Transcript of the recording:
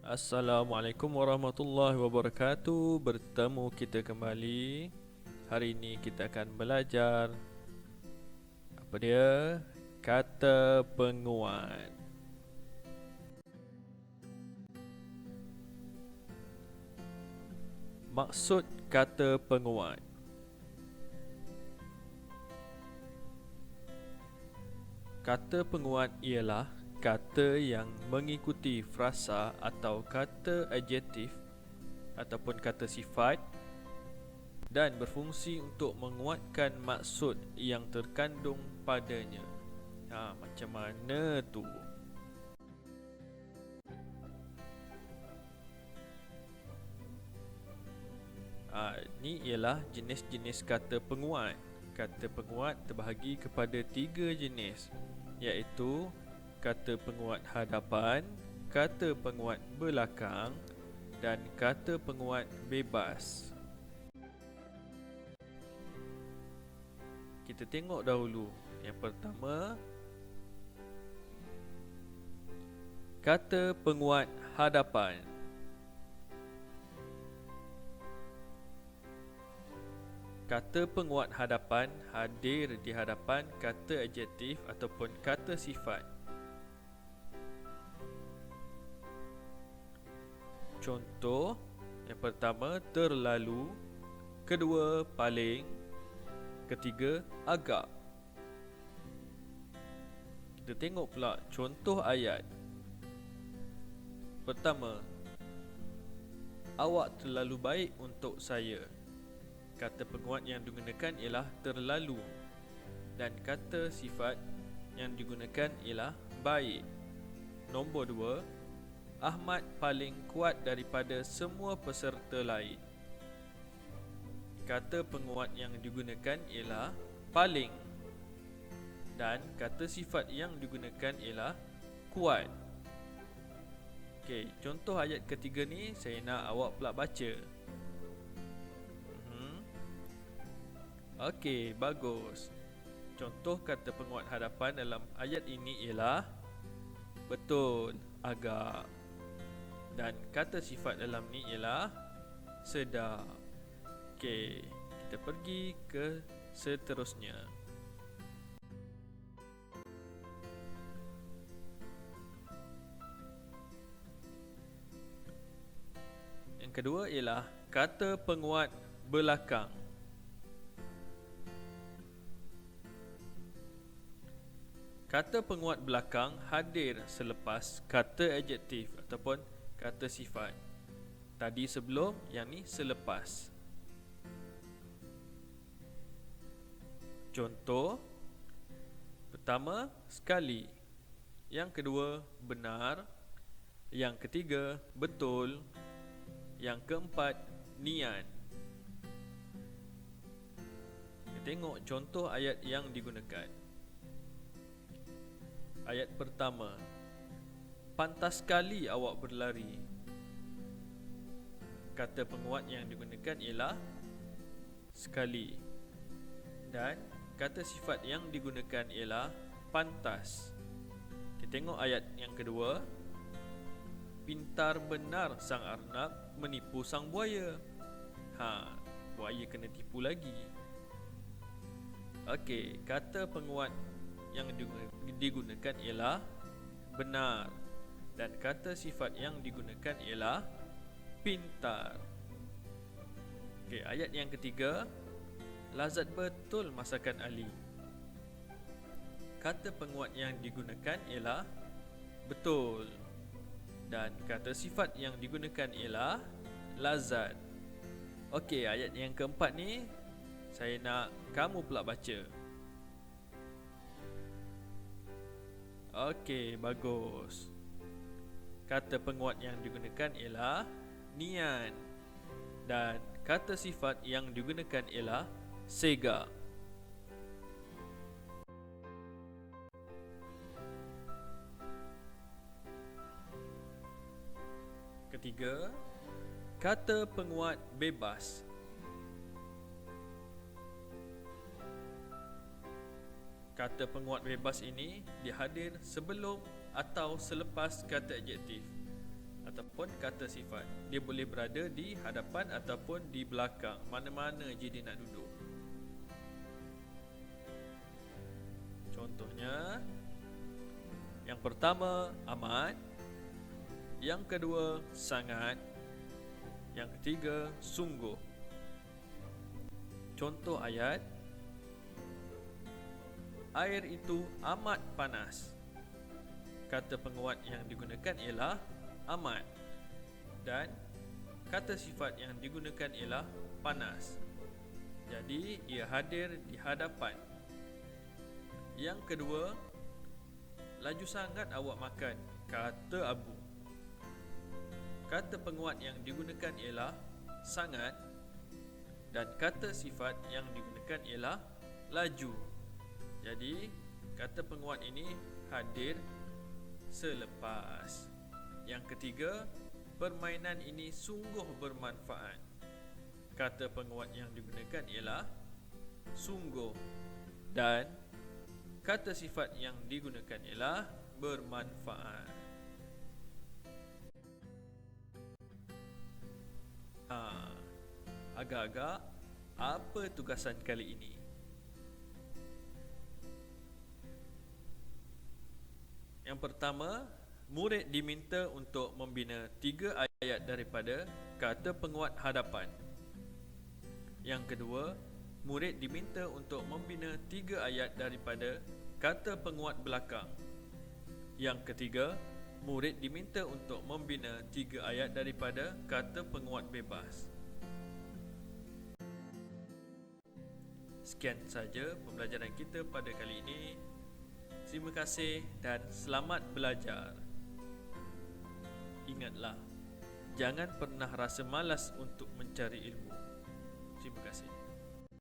Assalamualaikum warahmatullahi wabarakatuh. Bertemu kita kembali. Hari ini kita akan belajar apa dia? Kata penguat. Maksud kata penguat. Kata penguat ialah kata yang mengikuti frasa atau kata adjektif ataupun kata sifat dan berfungsi untuk menguatkan maksud yang terkandung padanya. Macam mana tu? Ni ialah jenis-jenis kata penguat. Kata penguat terbahagi kepada 3 jenis, iaitu kata penguat hadapan, kata penguat belakang dan kata penguat bebas. Kita tengok dahulu. Yang pertama, kata penguat hadapan. Kata penguat hadapan hadir di hadapan kata adjektif ataupun kata sifat. Contoh, yang pertama terlalu, kedua paling, ketiga agak. Kita tengok pula contoh ayat. Pertama, awak terlalu baik untuk saya. Kata penguat yang digunakan ialah terlalu dan kata sifat yang digunakan ialah baik. Nombor 2, Ahmad paling kuat daripada semua peserta lain. Kata penguat yang digunakan ialah paling dan kata sifat yang digunakan ialah kuat. Okey, contoh ayat ketiga ni saya nak awak pula baca. Okey, bagus. Contoh kata penguat hadapan dalam ayat ini ialah betul, agak. Dan kata sifat dalam ni ialah sedap. Okey, kita pergi ke seterusnya. Yang kedua ialah kata penguat belakang. Kata penguat belakang hadir selepas kata adjektif ataupun kata sifat. Tadi sebelum, yang ni selepas. Contoh, pertama, sekali. Yang kedua, benar. Yang ketiga, betul. Yang keempat, niat. Kita tengok contoh ayat yang digunakan. Ayat pertama, pantas sekali awak berlari. Kata penguat yang digunakan ialah sekali. Dan kata sifat yang digunakan ialah pantas. Kita tengok ayat yang kedua. Pintar benar sang arnab menipu sang buaya. Buaya kena tipu lagi. Okey, kata penguat yang digunakan ialah benar dan kata sifat yang digunakan ialah pintar. Okey, ayat yang ketiga, lazat betul masakan Ali. Kata penguat yang digunakan ialah betul dan kata sifat yang digunakan ialah lazat. Okey, ayat yang keempat ni saya nak kamu pula baca. Okey, bagus. Kata penguat yang digunakan ialah niat dan kata sifat yang digunakan ialah sega. Ketiga, kata penguat bebas. Kata penguat bebas ini dihadir sebelum atau selepas kata adjektif. ataupun kata sifat. Dia boleh berada di hadapan ataupun di belakang, mana-mana je dia nak duduk. Contohnya, yang pertama amat, yang kedua sangat, yang ketiga sungguh. Contoh ayat, air itu amat panas. Kata penguat yang digunakan ialah amat, dan kata sifat yang digunakan ialah panas. Jadi ia hadir di hadapan. Yang kedua, laju sangat awak makan, kata Abu. Kata penguat yang digunakan ialah sangat, dan kata sifat yang digunakan ialah laju. Jadi kata penguat ini hadir selepas. Yang ketiga, permainan ini sungguh bermanfaat. Kata penguat yang digunakan ialah sungguh, dan kata sifat yang digunakan ialah bermanfaat. Agak-agak apa tugasan kali ini? Yang pertama, murid diminta untuk membina 3 ayat daripada kata penguat hadapan. Yang kedua, murid diminta untuk membina 3 ayat daripada kata penguat belakang. Yang ketiga, murid diminta untuk membina 3 ayat daripada kata penguat bebas. Sekian saja pembelajaran kita pada kali ini. Terima kasih dan selamat belajar. Ingatlah, jangan pernah rasa malas untuk mencari ilmu. Terima kasih.